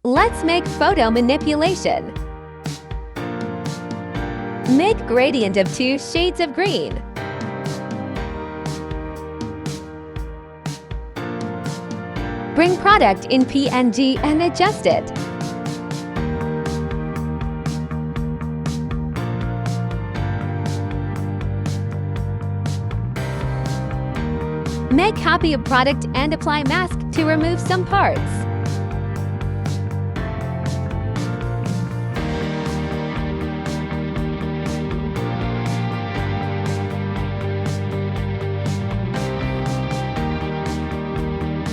Let's make photo manipulation. Make gradient of 2 shades of green. Bring product in PNG and adjust it. Make copy of product and apply mask to remove some parts.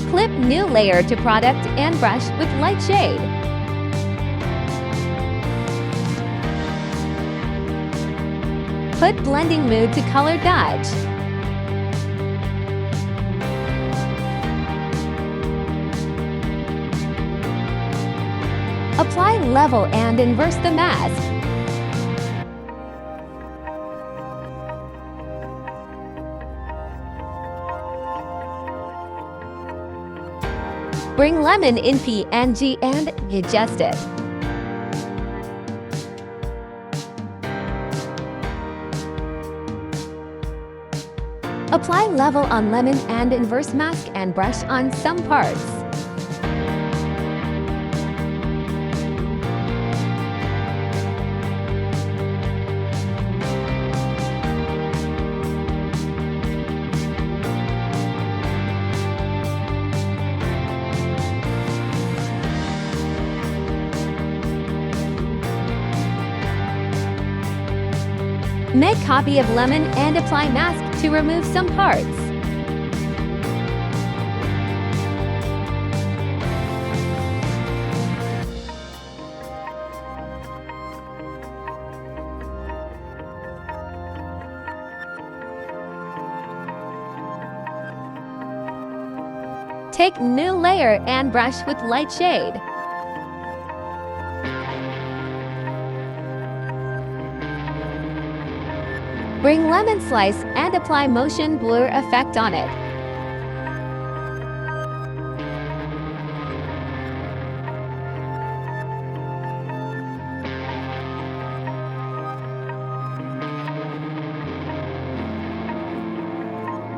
Clip new layer to product and brush with light shade. Put blending mood to color dodge. Apply level and inverse the mask. Bring lemon in PNG and adjust it. Apply level on lemon and inverse mask and brush on some parts. Make copy of lemon and apply mask to remove some parts. Take new layer and brush with light shade. Bring lemon slice and apply motion blur effect on it.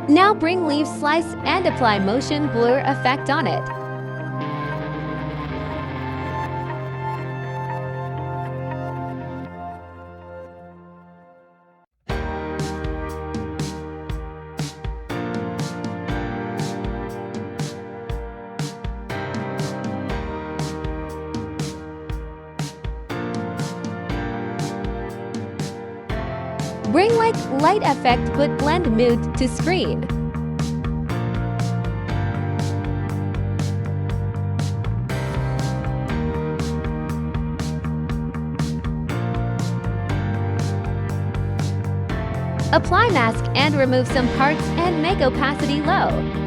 Now bring leaf slice and apply motion blur effect on it. Bring light effect but blend mood to screen. Apply mask and remove some parts and make opacity low.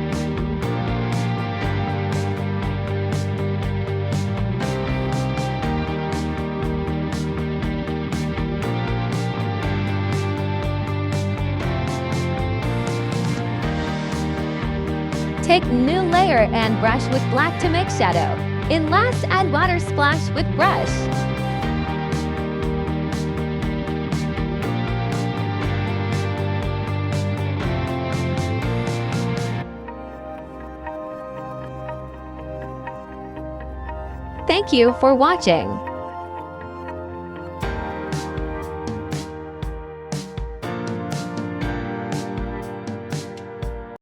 Take new layer and brush with black to make shadow. In last, add water splash with brush. Thank you for watching.